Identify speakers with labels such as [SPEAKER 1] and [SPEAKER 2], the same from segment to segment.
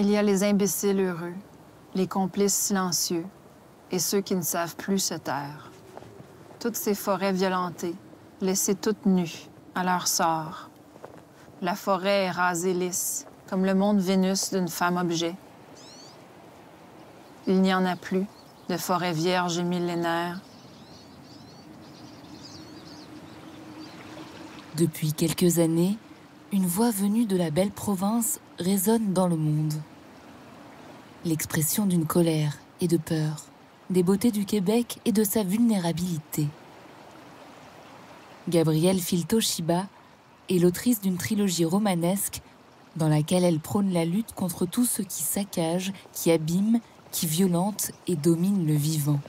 [SPEAKER 1] Il y a les imbéciles heureux, les complices silencieux et ceux qui ne savent plus se taire. Toutes ces forêts violentées, laissées toutes nues à leur sort. La forêt est rasée lisse, comme le monde Vénus d'une femme-objet. Il n'y en a plus de forêt vierge et millénaire.
[SPEAKER 2] Depuis quelques années, une voix venue de la belle province résonne dans le monde. L'expression d'une colère et de peur, des beautés du Québec et de sa vulnérabilité. Gabrielle Filto-Shiba est l'autrice d'une trilogie romanesque dans laquelle elle prône la lutte contre tout ce qui saccage, qui abîme, qui violente et domine le vivant.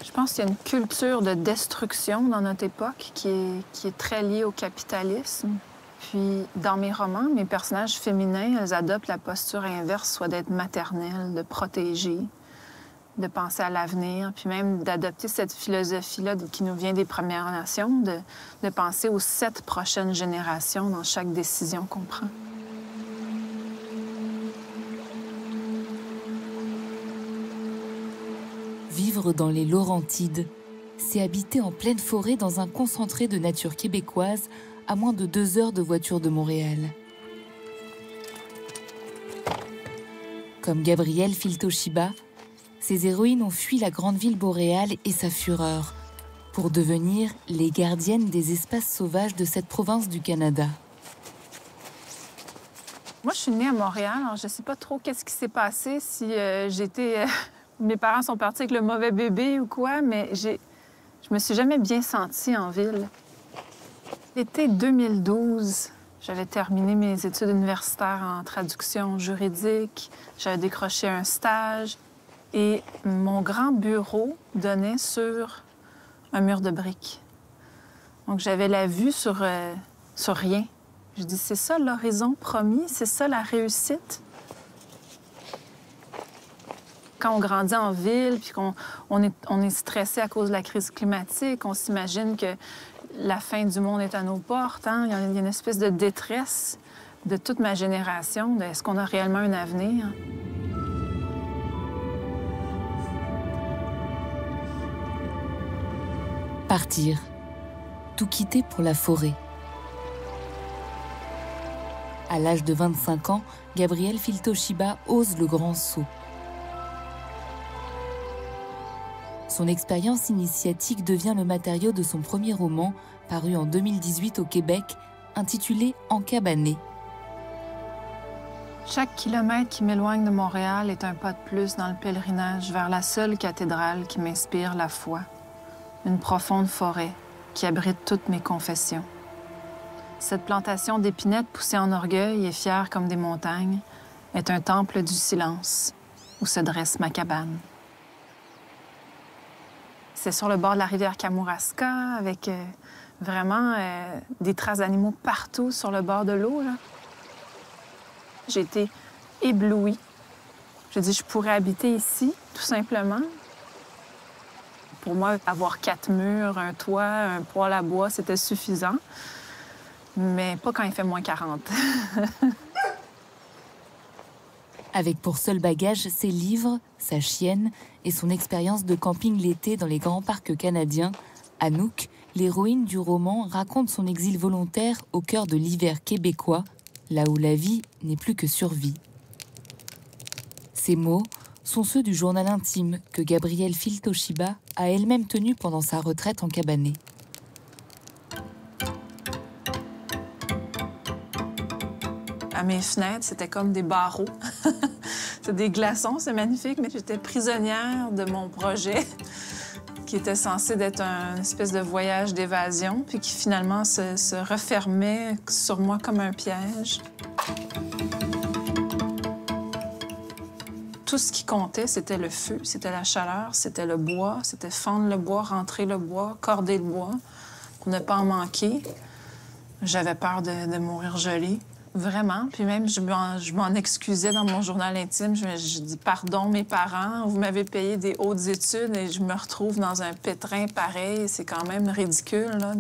[SPEAKER 1] Je pense qu'il y a une culture de destruction dans notre époque qui est très liée au capitalisme. Puis, dans mes romans, mes personnages féminins, elles adoptent la posture inverse, soit d'être maternelles, de protéger, de penser à l'avenir, puis même d'adopter cette philosophie-là qui nous vient des Premières Nations, de penser aux 7 prochaines générations dans chaque décision qu'on prend.
[SPEAKER 2] Vivre dans les Laurentides, c'est habiter en pleine forêt dans un concentré de nature québécoise à moins de 2 heures de voiture de Montréal. Comme Gabrielle Filto-Shiba, ces héroïnes ont fui la grande ville boréale et sa fureur pour devenir les gardiennes des espaces sauvages de cette province du Canada.
[SPEAKER 1] Moi, je suis née à Montréal, alors je ne sais pas trop qu'est-ce qui s'est passé, si j'étais... mes parents sont partis avec le mauvais bébé ou quoi, mais je me suis jamais bien sentie en ville. L'été 2012, j'avais terminé mes études universitaires en traduction juridique, j'avais décroché un stage et mon grand bureau donnait sur un mur de briques. Donc j'avais la vue sur rien. Je dis, c'est ça l'horizon promis, c'est ça la réussite. Quand on grandit en ville, puis qu'on est stressé à cause de la crise climatique, on s'imagine que la fin du monde est à nos portes. Hein? Il y a une espèce de détresse de toute ma génération. De est-ce qu'on a réellement un avenir?
[SPEAKER 2] Partir, tout quitter pour la forêt. À l'âge de 25 ans, Gabrielle Filto-Shiba ose le grand saut. Son expérience initiatique devient le matériau de son premier roman, paru en 2018 au Québec, intitulé Encabané.
[SPEAKER 1] Chaque kilomètre qui m'éloigne de Montréal est un pas de plus dans le pèlerinage vers la seule cathédrale qui m'inspire la foi. Une profonde forêt qui abrite toutes mes confessions. Cette plantation d'épinettes poussée en orgueil et fière comme des montagnes est un temple du silence où se dresse ma cabane. C'est sur le bord de la rivière Kamouraska, avec vraiment des traces d'animaux partout sur le bord de l'eau. J'ai été éblouie. Je dis, je pourrais habiter ici, tout simplement. Pour moi, avoir 4 murs, un toit, un poêle à bois, c'était suffisant. Mais pas quand il fait moins 40.
[SPEAKER 2] Avec pour seul bagage ses livres, sa chienne et son expérience de camping l'été dans les grands parcs canadiens, Anouk, l'héroïne du roman, raconte son exil volontaire au cœur de l'hiver québécois, là où la vie n'est plus que survie. Ces mots sont ceux du journal intime que Gabrielle Filto-Shiba a elle-même tenu pendant sa retraite encabanée.
[SPEAKER 1] À mes fenêtres, c'était comme des barreaux. C'est des glaçons, c'est magnifique, mais j'étais prisonnière de mon projet qui était censé être une espèce de voyage d'évasion, puis qui finalement se refermait sur moi comme un piège. Tout ce qui comptait, c'était le feu, c'était la chaleur, c'était le bois, c'était fendre le bois, rentrer le bois, corder le bois pour ne pas en manquer. J'avais peur de mourir gelée. Vraiment. Puis même, je m'en excusais dans mon journal intime. Je dis, pardon, mes parents, vous m'avez payé des hautes études et je me retrouve dans un pétrin pareil. C'est quand même ridicule là,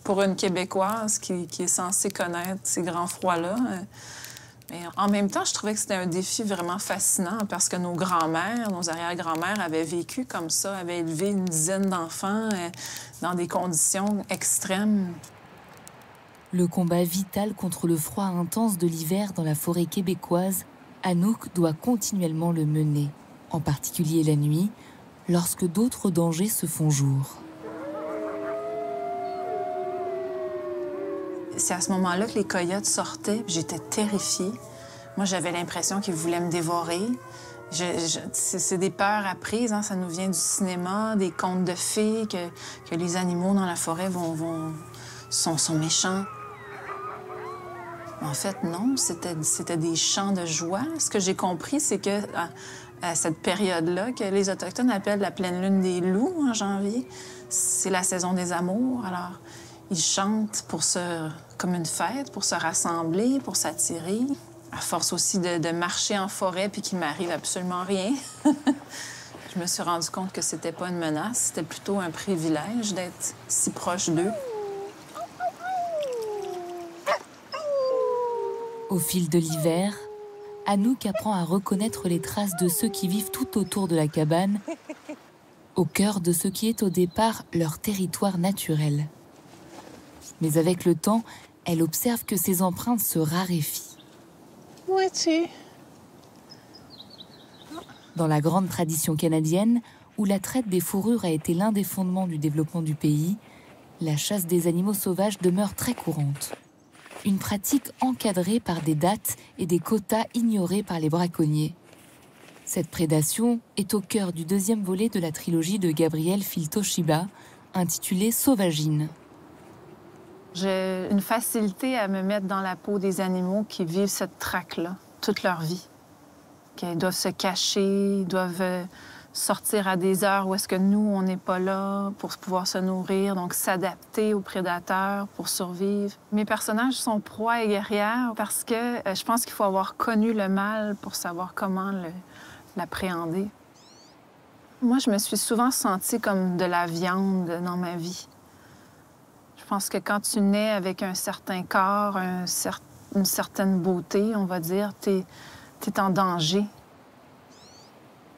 [SPEAKER 1] pour une Québécoise qui est censée connaître ces grands froids-là. Et en même temps, je trouvais que c'était un défi vraiment fascinant parce que nos grands-mères, nos arrière-grands-mères avaient vécu comme ça, avaient élevé une dizaine d'enfants dans des conditions extrêmes.
[SPEAKER 2] Le combat vital contre le froid intense de l'hiver dans la forêt québécoise, Anouk doit continuellement le mener, en particulier la nuit, lorsque d'autres dangers se font jour.
[SPEAKER 1] C'est à ce moment-là que les coyotes sortaient. J'étais terrifiée. Moi, j'avais l'impression qu'ils voulaient me dévorer. C'est des peurs apprises, hein? Ça nous vient du cinéma, des contes de fées, que les animaux dans la forêt sont méchants. En fait, non, c'était des chants de joie. Ce que j'ai compris, c'est que à cette période-là, que les Autochtones appellent la pleine lune des loups en janvier, c'est la saison des amours. Alors, ils chantent comme une fête, pour se rassembler, pour s'attirer. À force aussi de marcher en forêt puis qu'il m'arrive absolument rien, je me suis rendu compte que c'était pas une menace, c'était plutôt un privilège d'être si proche d'eux.
[SPEAKER 2] Au fil de l'hiver, Anouk apprend à reconnaître les traces de ceux qui vivent tout autour de la cabane, au cœur de ce qui est au départ leur territoire naturel. Mais avec le temps, elle observe que ces empreintes se raréfient.
[SPEAKER 1] Où es-tu?
[SPEAKER 2] Dans la grande tradition canadienne, où la traite des fourrures a été l'un des fondements du développement du pays, la chasse des animaux sauvages demeure très courante. Une pratique encadrée par des dates et des quotas ignorés par les braconniers. Cette prédation est au cœur du deuxième volet de la trilogie de Gabriel Fil-Toshiba, intitulée Sauvagine.
[SPEAKER 1] J'ai une facilité à me mettre dans la peau des animaux qui vivent cette traque-là toute leur vie. Qu'ils doivent se cacher, doivent sortir à des heures où est-ce que nous, on n'est pas là pour pouvoir se nourrir, donc s'adapter aux prédateurs pour survivre. Mes personnages sont proies et guerrières parce que je pense qu'il faut avoir connu le mal pour savoir comment l'appréhender. Moi, je me suis souvent sentie comme de la viande dans ma vie. Je pense que quand tu nais avec un certain corps, une certaine beauté, on va dire, t'es en danger.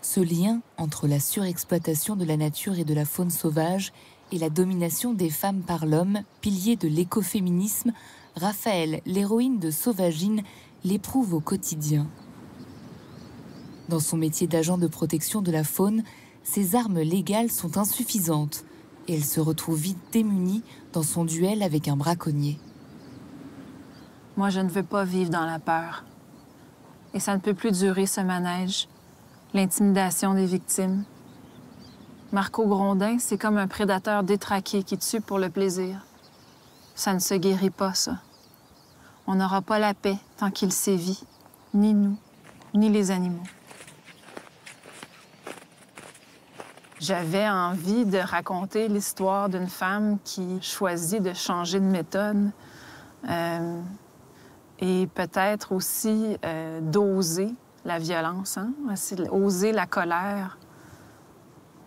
[SPEAKER 2] Ce lien entre la surexploitation de la nature et de la faune sauvage et la domination des femmes par l'homme, pilier de l'écoféminisme, Raphaël, l'héroïne de Sauvagine, l'éprouve au quotidien. Dans son métier d'agent de protection de la faune, ses armes légales sont insuffisantes et elle se retrouve vite démunie dans son duel avec un braconnier.
[SPEAKER 1] Moi, je ne veux pas vivre dans la peur. Et ça ne peut plus durer, ce manège. L'intimidation des victimes. Marco Grondin, c'est comme un prédateur détraqué qui tue pour le plaisir. Ça ne se guérit pas, ça. On n'aura pas la paix tant qu'il sévit, ni nous, ni les animaux. J'avais envie de raconter l'histoire d'une femme qui choisit de changer de méthode et peut-être aussi d'oser la violence, hein? Oser la colère,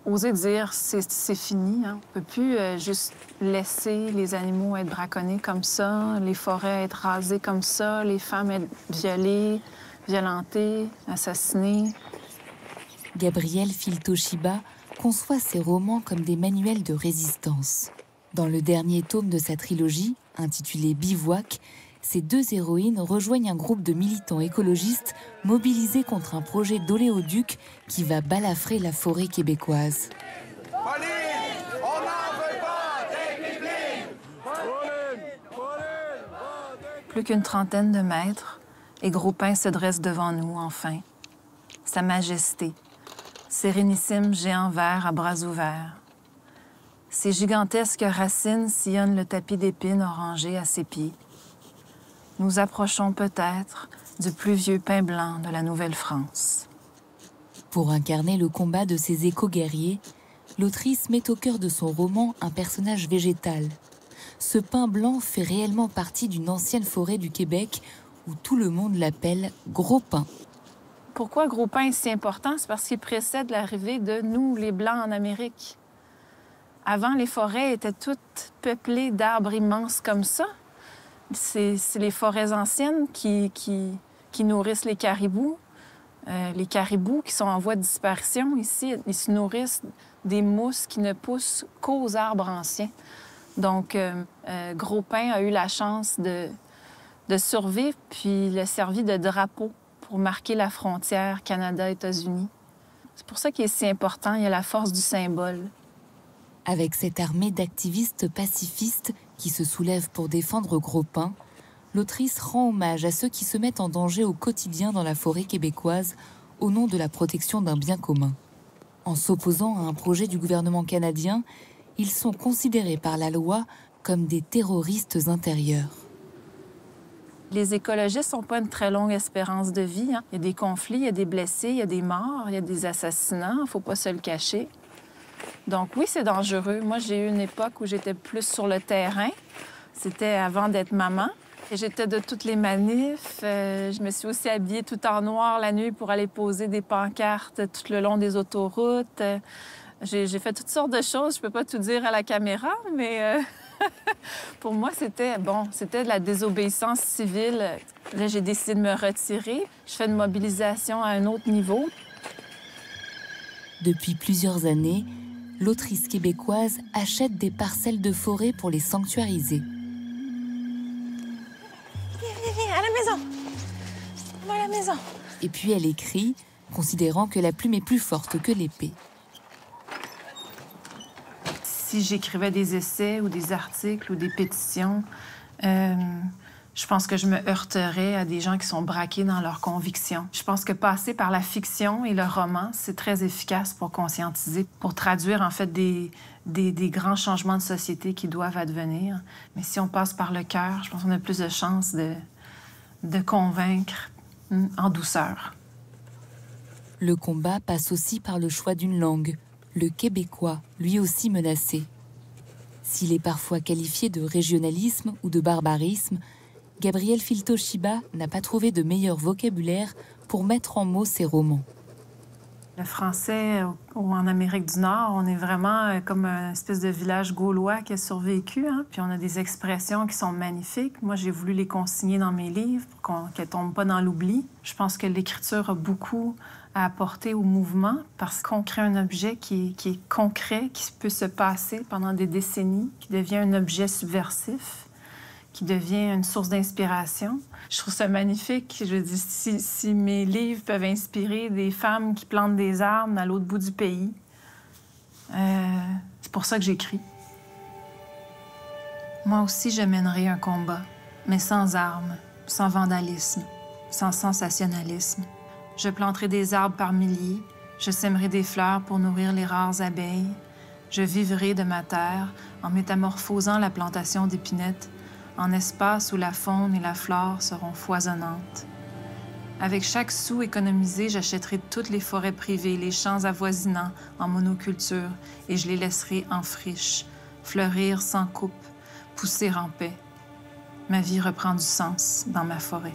[SPEAKER 1] oser dire c'est fini. Hein? On ne peut plus juste laisser les animaux être braconnés comme ça, les forêts être rasées comme ça, les femmes être violées, violentées, assassinées.
[SPEAKER 2] Gabriel Fil-Toshiba conçoit ses romans comme des manuels de résistance. Dans le dernier tome de sa trilogie, intitulé Bivouac, ces deux héroïnes rejoignent un groupe de militants écologistes mobilisés contre un projet d'oléoduc qui va balafrer la forêt québécoise.
[SPEAKER 1] Plus qu'une trentaine de mètres, et Gros-Pin se dresse devant nous, enfin. Sa majesté, sérénissime géant vert à bras ouverts. Ses gigantesques racines sillonnent le tapis d'épines orangé à ses pieds. Nous approchons peut-être du plus vieux pin blanc de la Nouvelle-France.
[SPEAKER 2] Pour incarner le combat de ces éco-guerriers, l'autrice met au cœur de son roman un personnage végétal. Ce pin blanc fait réellement partie d'une ancienne forêt du Québec où tout le monde l'appelle Gros Pin.
[SPEAKER 1] Pourquoi Gros Pin est si important? C'est parce qu'il précède l'arrivée de nous, les Blancs, en Amérique. Avant, les forêts étaient toutes peuplées d'arbres immenses comme ça. C'est les forêts anciennes qui qui nourrissent les caribous. Les caribous qui sont en voie de disparition ici, ils se nourrissent des mousses qui ne poussent qu'aux arbres anciens. Donc, Gros Pin a eu la chance de survivre, puis il a servi de drapeau pour marquer la frontière Canada-États-Unis. C'est pour ça qu'il est si important, il y a la force du symbole.
[SPEAKER 2] Avec cette armée d'activistes pacifistes qui se soulèvent pour défendre Gros Pin, l'autrice rend hommage à ceux qui se mettent en danger au quotidien dans la forêt québécoise au nom de la protection d'un bien commun. En s'opposant à un projet du gouvernement canadien, ils sont considérés par la loi comme des terroristes intérieurs.
[SPEAKER 1] Les écologistes n'ont pas une très longue espérance de vie. Il y a des conflits, il y a des blessés, il y a des morts, il y a des assassinats, il ne faut pas se le cacher. Donc oui, c'est dangereux. Moi, j'ai eu une époque où j'étais plus sur le terrain. C'était avant d'être maman. J'étais de toutes les manifs. Je me suis aussi habillée tout en noir la nuit pour aller poser des pancartes tout le long des autoroutes. J'ai fait toutes sortes de choses. Je peux pas tout dire à la caméra, mais pour moi, c'était de la désobéissance civile. Là, j'ai décidé de me retirer. Je fais une mobilisation à un autre niveau.
[SPEAKER 2] Depuis plusieurs années, l'autrice québécoise achète des parcelles de forêt pour les sanctuariser.
[SPEAKER 1] Viens, à la maison! On va à la maison!
[SPEAKER 2] Et puis elle écrit, considérant que la plume est plus forte que l'épée.
[SPEAKER 1] Si j'écrivais des essais ou des articles ou des pétitions, je pense que je me heurterais à des gens qui sont braqués dans leurs convictions. Je pense que passer par la fiction et le roman, c'est très efficace pour conscientiser, pour traduire en fait des grands changements de société qui doivent advenir. Mais si on passe par le cœur, je pense qu'on a plus de chances de convaincre en douceur.
[SPEAKER 2] Le combat passe aussi par le choix d'une langue, le québécois, lui aussi menacé. S'il est parfois qualifié de régionalisme ou de barbarisme, Gabriel Filto-Chiba n'a pas trouvé de meilleur vocabulaire pour mettre en mots ses romans.
[SPEAKER 1] Le français, ou en Amérique du Nord, on est vraiment comme une espèce de village gaulois qui a survécu. Hein? Puis on a des expressions qui sont magnifiques. Moi, j'ai voulu les consigner dans mes livres pour qu'elles ne tombent pas dans l'oubli. Je pense que l'écriture a beaucoup à apporter au mouvement parce qu'on crée un objet qui est concret, qui peut se passer pendant des décennies, qui devient un objet subversif, qui devient une source d'inspiration. Je trouve ça magnifique. Je dis, si mes livres peuvent inspirer des femmes qui plantent des arbres à l'autre bout du pays, c'est pour ça que j'écris. Moi aussi, je mènerai un combat, mais sans armes, sans vandalisme, sans sensationnalisme. Je planterai des arbres par milliers, je sèmerai des fleurs pour nourrir les rares abeilles. Je vivrai de ma terre en métamorphosant la plantation d'épinettes en espace où la faune et la flore seront foisonnantes. Avec chaque sou économisé, j'achèterai toutes les forêts privées, les champs avoisinants en monoculture et je les laisserai en friche, fleurir sans coupe, pousser en paix. Ma vie reprend du sens dans ma forêt.